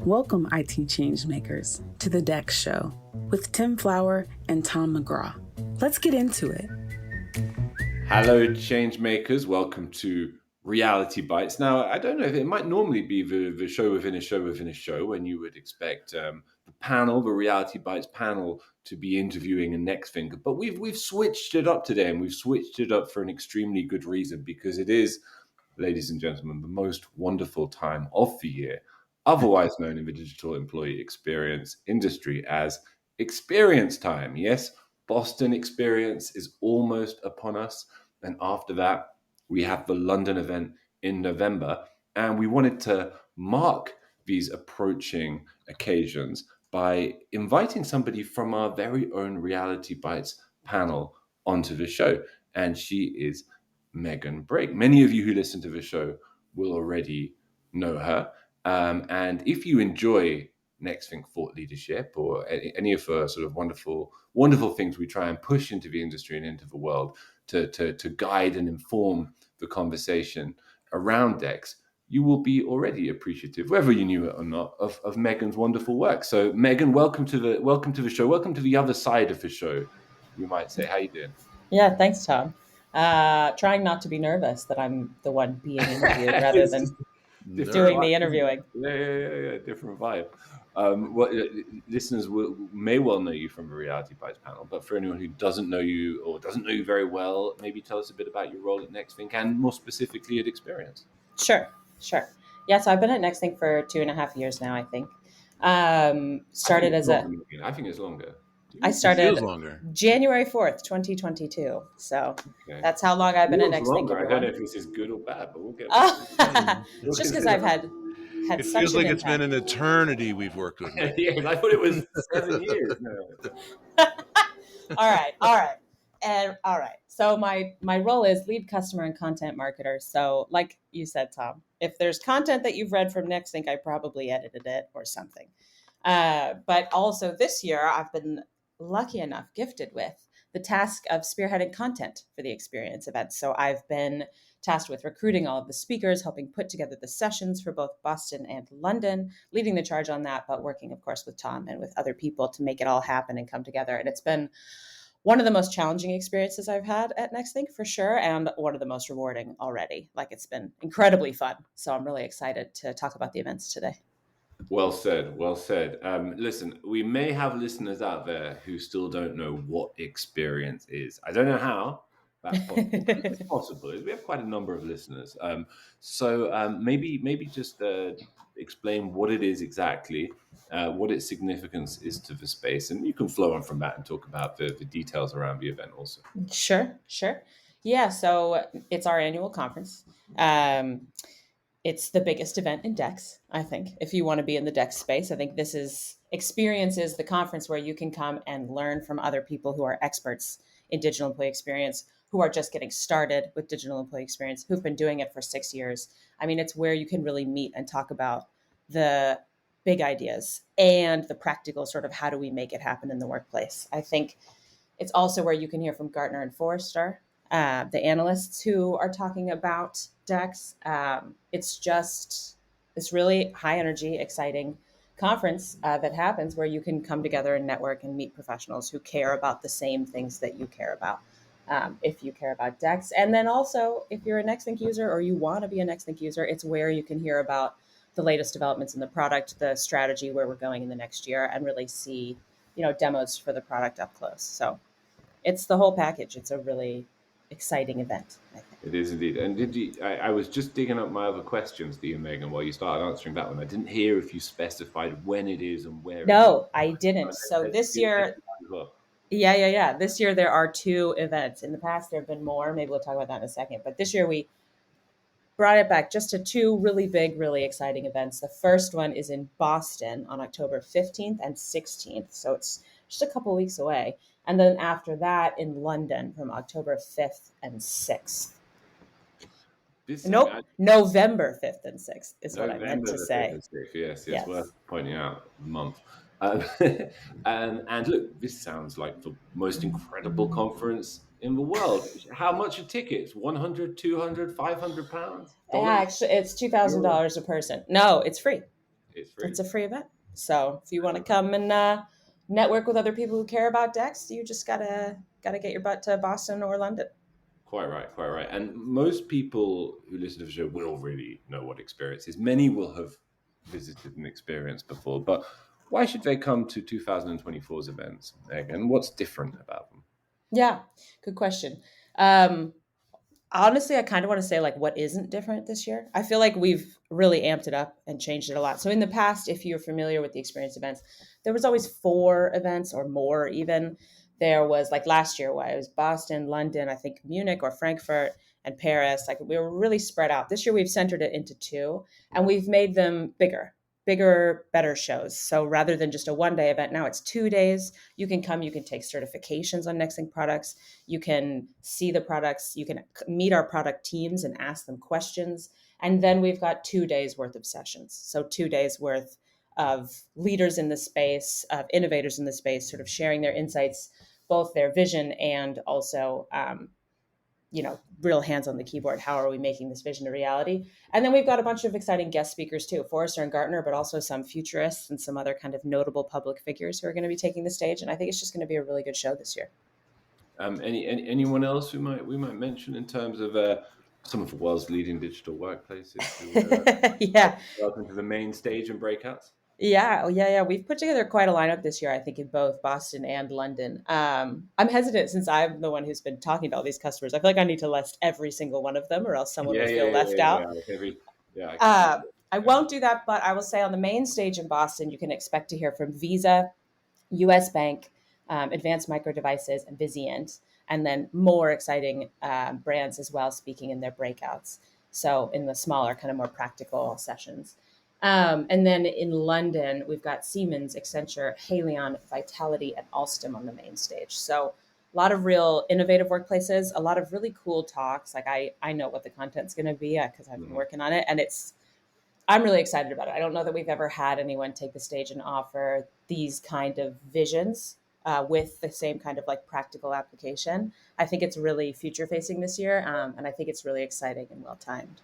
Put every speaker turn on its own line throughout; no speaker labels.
Welcome, IT changemakers, to the DEX Show with Tim Flower and Tom McGraw. Let's get into it.
Hello, changemakers. Welcome to Reality Bytes. Now, I don't know if it might normally be the show within a show within a show when you would expect the Reality Bytes panel, to be interviewing a next thing. But we've switched it up today, and we've switched it up for an extremely good reason, because it is, ladies and gentlemen, the most wonderful time of the year, otherwise known in the digital employee experience industry as experience time. Yes, Boston experience is almost upon us. And after that, we have the London event in November. And we wanted to mark these approaching occasions by inviting somebody from our very own Reality Bytes panel onto the show. And she is Megan Brake. Many of you who listen to the show will already know her. And if you enjoy Next Think Thought Leadership or any of the sort of wonderful things we try and push into the industry and into the world to guide and inform the conversation around DEX, you will be already appreciative, whether you knew it or not, of Megan's wonderful work. So, Megan, welcome to the show. Welcome to the other side of the show, you might say. How you doing?
Yeah, thanks, Tom. Trying not to be nervous that I'm the one being interviewed rather than doing the interviewing.
Yeah. Different vibe. Listeners may well know you from the Reality Bytes panel, but for anyone who doesn't know you or doesn't know you very well, maybe tell us a bit about your role at NextThink and more specifically at Experience.
Sure. Yeah, so I've been at NextThink for 2.5 years now, I think. Started as a...
I think it's longer.
I started January 4th, 2022. So that's how long I've been at NextThink.
I don't know if this is good or bad, but we'll get
it's just because I've had
it feels like it's been an eternity we've worked with me.
Yeah, I thought it was 7 years. No.
All right. So my role is lead customer and content marketer. So like you said, Tom, if there's content that you've read from NextThink, I probably edited it or something. But also this year, I've been lucky enough, gifted with the task of spearheading content for the experience event. So I've been tasked with recruiting all of the speakers, helping put together the sessions for both Boston and London, leading the charge on that, but working, of course, with Tom and with other people to make it all happen and come together. And it's been one of the most challenging experiences I've had at NextThink for sure, and one of the most rewarding already. Like, it's been incredibly fun. So I'm really excited to talk about the events today.
Well said. Listen, we may have listeners out there who still don't know what experience is. I don't know how that's possible. It's possible. We have quite a number of listeners. So maybe just explain what it is exactly, what its significance is to the space, and you can flow on from that and talk about the details around the event also.
Sure. Yeah, so it's our annual conference. It's the biggest event in DEX, I think. If you want to be in the DEX space, I think this is Experiences, the conference where you can come and learn from other people who are experts in digital employee experience, who are just getting started with digital employee experience, who've been doing it for 6 years. I mean, it's where you can really meet and talk about the big ideas and the practical sort of how do we make it happen in the workplace. I think it's also where you can hear from Gartner and Forrester, the analysts who are talking about DEX. It's just this really high energy, exciting conference that happens where you can come together and network and meet professionals who care about the same things that you care about. If you care about DEX. And then also, if you're a NextThink user or you want to be a NextThink user, it's where you can hear about the latest developments in the product, the strategy, where we're going in the next year, and really see, demos for the product up close. So it's the whole package. It's a really exciting event, I think.
It is indeed. And I was just digging up my other questions to you, Megan, while you started answering that one. I didn't hear if you specified when it is and where.
No, I didn't. So this year, yeah. This year there are 2 events. In the past, there have been more. Maybe we'll talk about that in a second. But this year we brought it back just to 2 really big, really exciting events. The first one is in Boston on October 15th and 16th. So it's just a couple of weeks away. And then after that in London from October 5th and 6th. November 5th and 6th is what I meant to say.
Yes, worth pointing out the month. And look, this sounds like the most incredible conference in the world. How much are tickets? 100, 200, 500 pounds?
Yeah, actually, it's $2,000 a person. No, it's free.
It's free.
It's a free event. So if you want to come and network with other people who care about DEX, you just gotta get your butt to Boston or London.
Quite right, quite right. And most people who listen to the show will really know what Experience is. Many will have visited an Experience before, but why should they come to 2024's events, Meg? And what's different about them?
Yeah, good question. Honestly, I kind of want to say like what isn't different this year. I feel like we've really amped it up and changed it a lot. So in the past, if you're familiar with the Experience events, there was always 4 events or more even. There was like last year, why it was Boston, London, I think Munich or Frankfurt and Paris. Like we were really spread out. This year we've centered it into 2 and we've made them bigger, better shows. So rather than just a 1-day event, now it's 2 days. You can come, you can take certifications on Nexting products. You can see the products, you can meet our product teams and ask them questions. And then we've got 2 days worth of sessions. So 2 days worth of leaders in the space, of innovators in the space, sort of sharing their insights, both their vision and also, real hands on the keyboard. How are we making this vision a reality? And then we've got a bunch of exciting guest speakers too, Forrester and Gartner, but also some futurists and some other kind of notable public figures who are going to be taking the stage. And I think it's just going to be a really good show this year.
Anyone else we might mention in terms of some of the world's leading digital workplaces who welcome to the main stage and breakouts?
Yeah. We've put together quite a lineup this year, I think, in both Boston and London. I'm hesitant since I'm the one who's been talking to all these customers. I feel like I need to list every single one of them or else someone will feel left out. I won't do that, but I will say on the main stage in Boston, you can expect to hear from Visa, US Bank, Advanced Micro Devices, and Vizient, and then more exciting brands as well speaking in their breakouts. So in the smaller, kind of more practical sessions. And then in London, we've got Siemens, Accenture, Haleon, Vitality, and Alstom on the main stage. So a lot of real innovative workplaces, a lot of really cool talks. Like I know what the content's going to be because I've been working on it, and I'm really excited about it. I don't know that we've ever had anyone take the stage and offer these kind of visions with the same kind of like practical application. I think it's really future facing this year, and I think it's really exciting and well timed.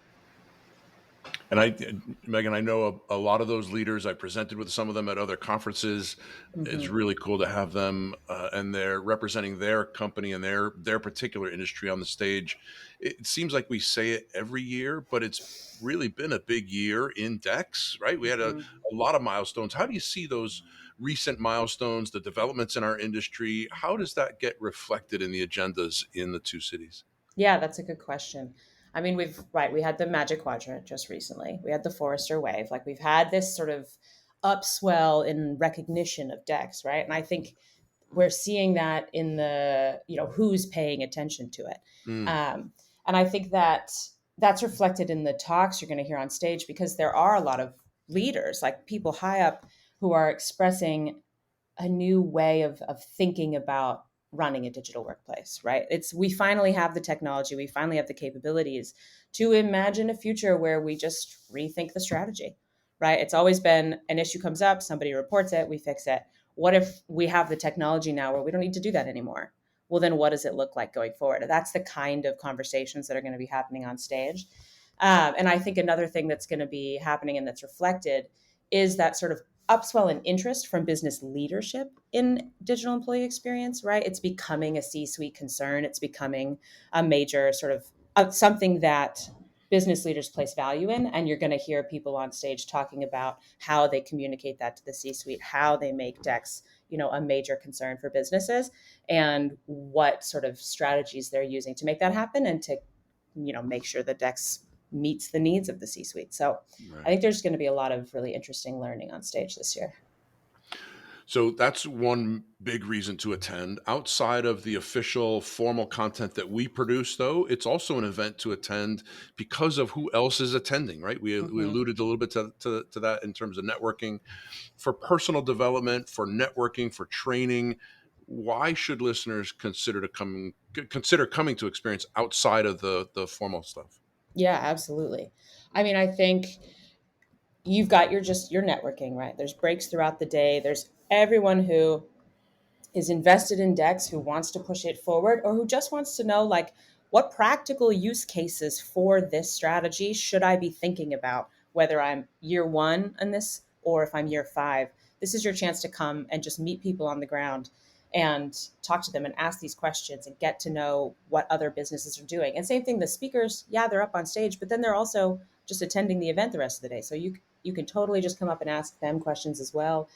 And Megan, I know a lot of those leaders. I presented with some of them at other conferences. Mm-hmm. It's really cool to have them, and they're representing their company and their particular industry on the stage. It seems like we say it every year, but it's really been a big year in DEX, right? We had a lot of milestones. How do you see those recent milestones, the developments in our industry? How does that get reflected in the agendas in the 2 cities?
Yeah, that's a good question. I mean, we had the Magic Quadrant just recently. We had the Forrester Wave. Like we've had this sort of upswell in recognition of DEX, right? And I think we're seeing that in the, who's paying attention to it. And I think that's reflected in the talks you're going to hear on stage because there are a lot of leaders, like people high up who are expressing a new way of thinking about running a digital workplace, right? We finally have the technology, we finally have the capabilities to imagine a future where we just rethink the strategy, right? It's always been an issue comes up, somebody reports it, we fix it. What if we have the technology now where we don't need to do that anymore? Well, then what does it look like going forward? That's the kind of conversations that are going to be happening on stage. And I think another thing that's going to be happening and that's reflected is that sort of upswell in interest from business leadership in digital employee experience, right? It's becoming a C-suite concern. It's becoming a major sort of something that business leaders place value in. And you're going to hear people on stage talking about how they communicate that to the C-suite, how they make DEX, a major concern for businesses and what sort of strategies they're using to make that happen and to, make sure that DEX meets the needs of the C-suite. So right. I think there's going to be a lot of really interesting learning on stage this year.
So that's one big reason to attend. Outside of the official formal content that we produce, though, it's also an event to attend because of who else is attending, right? We alluded a little bit to that in terms of networking. For personal development, for networking, for training, why should listeners consider coming to Experience outside of the formal stuff?
Yeah, absolutely. I mean, I think you've got your networking, right? There's breaks throughout the day. There's everyone who is invested in DEX, who wants to push it forward, or who just wants to know, like, what practical use cases for this strategy should I be thinking about, whether I'm year one in this or if I'm year 5, this is your chance to come and just meet people on the ground and talk to them and ask these questions and get to know what other businesses are doing. And same thing, the speakers, yeah, they're up on stage, but then they're also just attending the event the rest of the day. So you can totally just come up and ask them questions as well.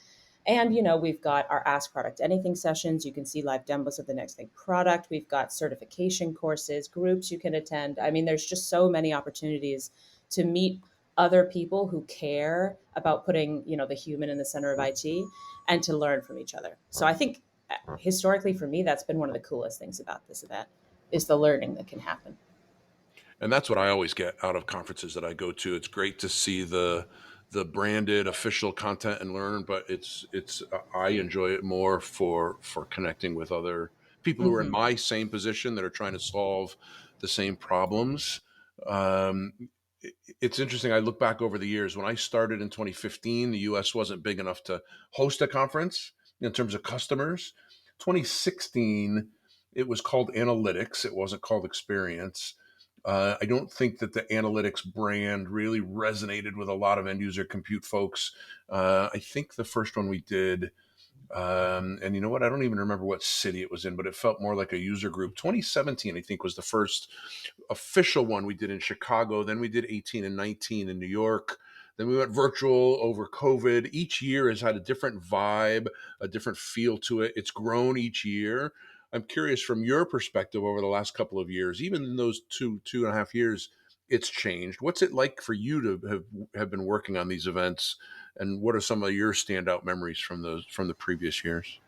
And, we've got our Ask Product Anything sessions. You can see live demos of the next big product. We've got certification courses, groups you can attend. I mean, there's just so many opportunities to meet other people who care about putting, the human in the center of IT and to learn from each other. So I think historically for me, that's been one of the coolest things about this event is the learning that can happen.
And that's what I always get out of conferences that I go to. It's great to see the branded official content and learn, but it's I enjoy it more for connecting with other people who are in my same position that are trying to solve the same problems. It's interesting. I look back over the years. When I started in 2015, the US wasn't big enough to host a conference in terms of customers. 2016, it was called Analytics. It wasn't called Experience. I don't think that the analytics brand really resonated with a lot of end user compute folks. I think the first one we did, and you know what? I don't even remember what city it was in, but it felt more like a user group. 2017, I think, was the first official one we did in Chicago. Then we did 18 and 19 in New York. Then we went virtual over COVID. Each year has had a different vibe, a different feel to it. It's grown each year. I'm curious from your perspective over the last couple of years, even in those two and a half years, it's changed. What's it like for you to have been working on these events, and what are some of your standout memories from the previous years?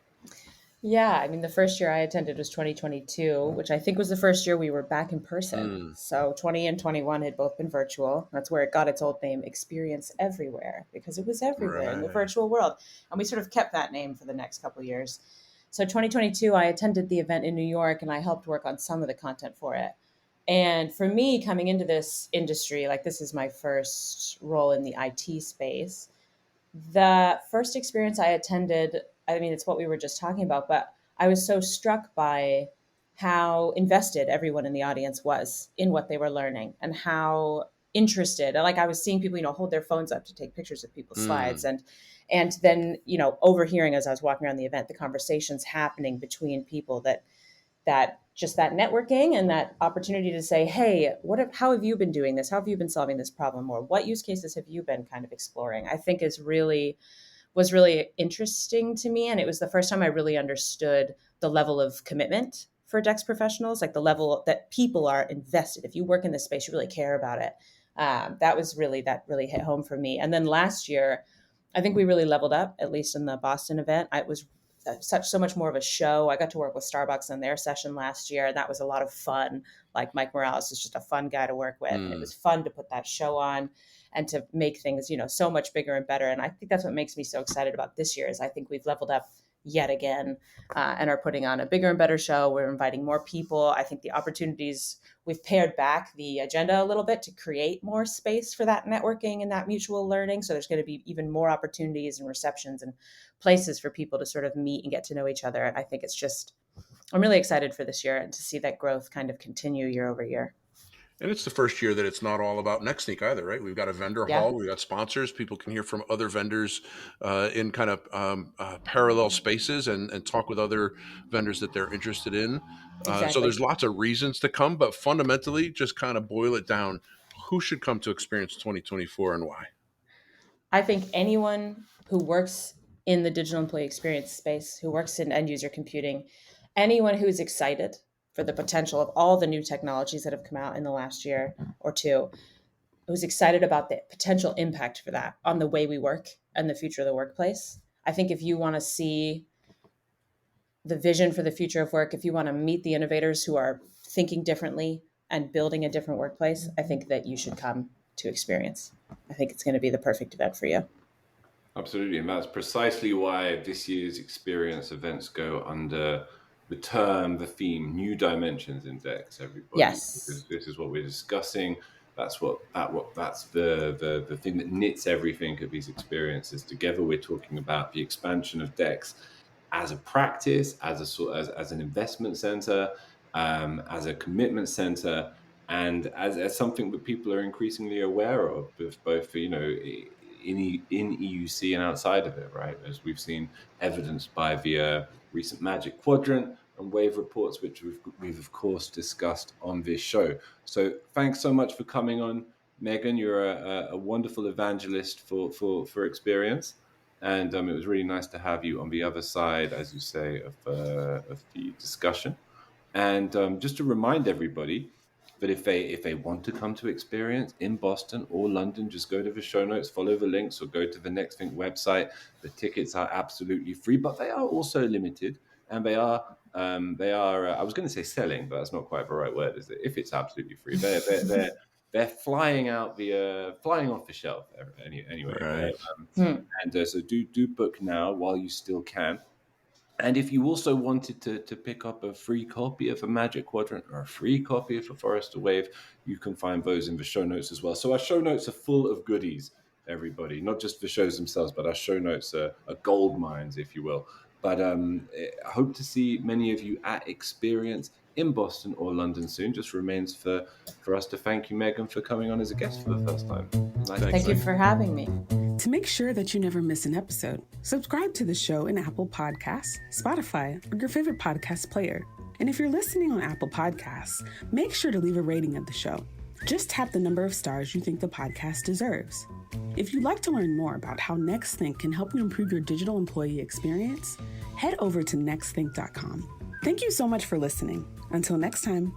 Yeah, I mean, the first year I attended was 2022, which I think was the first year we were back in person. So 20 and 21 had both been virtual. That's where it got its old name, Experience Everywhere, because it was everywhere in the
Right.
virtual world. And we sort of kept that name for the next couple of years. So 2022, I attended the event in New York and I helped work on some of the content for it. And for me, coming into this industry, like this is my first role in the IT space. The first experience I attended, I mean, it's what we were just talking about, but I was so struck by how invested everyone in the audience was in what they were learning and how interested. Like I was seeing people, hold their phones up to take pictures of people's slides and then, overhearing as I was walking around the event, the conversations happening between people that just that networking and that opportunity to say, hey, how have you been doing this? How have you been solving this problem? Or what use cases have you been kind of exploring? I think was really interesting to me. And it was the first time I really understood the level of commitment for DEX professionals, like the level that people are invested. If you work in this space, you really care about it. That really hit home for me. And then last year, I think we really leveled up, at least in the Boston event. It was so much more of a show. I got to work with Starbucks on their session last year. That was a lot of fun. Like Mike Morales is just a fun guy to work with. And it was fun to put that show on and to make things, so much bigger and better. And I think that's what makes me so excited about this year is I think we've leveled up yet again and are putting on a bigger and better show. We're inviting more people. I think the opportunities, we've pared back the agenda a little bit to create more space for that networking and that mutual learning. So there's going to be even more opportunities and receptions and places for people to sort of meet and get to know each other. And I think I'm really excited for this year and to see that growth kind of continue year over year.
And it's the first year that it's not all about NextSneak either, right? We've got a vendor hall, we've got sponsors. People can hear from other vendors in kind of parallel spaces and talk with other vendors that they're interested in.
Exactly.
So there's lots of reasons to come, but fundamentally, just kind of boil it down. Who should come to Experience 2024 and why?
I think anyone who works in the digital employee experience space, who works in end user computing, anyone who's excited for the potential of all the new technologies that have come out in the last year or two, who's excited about the potential impact for that on the way we work and the future of the workplace. I think if you want to see the vision for the future of work, if you want to meet the innovators who are thinking differently and building a different workplace, I think that you should come to Experience. I think it's going to be the perfect event for you.
Absolutely. And that's precisely why this year's Experience events go under the theme, new dimensions in DEX, everybody.
Yes.
Because this is what we're discussing. That's that's the thing that knits everything of these experiences together. We're talking about the expansion of DEX as a practice, as an investment center, as a commitment center, and as something that people are increasingly aware of, both in EUC and outside of it, right? As we've seen evidenced by the recent Magic Quadrant and wave reports, which we've of course discussed on this show. So thanks so much for coming on, Megan. You're a wonderful evangelist for experience. And it was really nice to have you on the other side, as you say, of the discussion. And just to remind everybody that if they want to come to experience in Boston or London, just go to the show notes, follow the links, or go to the Next Think website. The tickets are absolutely free, but they are also limited, and they are. I was going to say selling, but that's not quite the right word, is it? If it's absolutely free, they're flying off the shelf anyway.
Right.
And so do book now while you still can. And if you also wanted to pick up a free copy of a Magic Quadrant or a free copy of a Forrester Wave, you can find those in the show notes as well. So our show notes are full of goodies, everybody, not just the shows themselves, but our show notes are gold mines, if you will. But I hope to see many of you at Experience in Boston or London soon. Just remains for us to thank you, Megan, for coming on as a guest for the first time.
Thank you for having me.
To make sure that you never miss an episode, subscribe to the show in Apple Podcasts, Spotify, or your favorite podcast player. And if you're listening on Apple Podcasts, make sure to leave a rating of the show. Just tap the number of stars you think the podcast deserves. If you'd like to learn more about how Next Think can help you improve your digital employee experience, head over to nextthink.com. Thank you so much for listening. Until next time.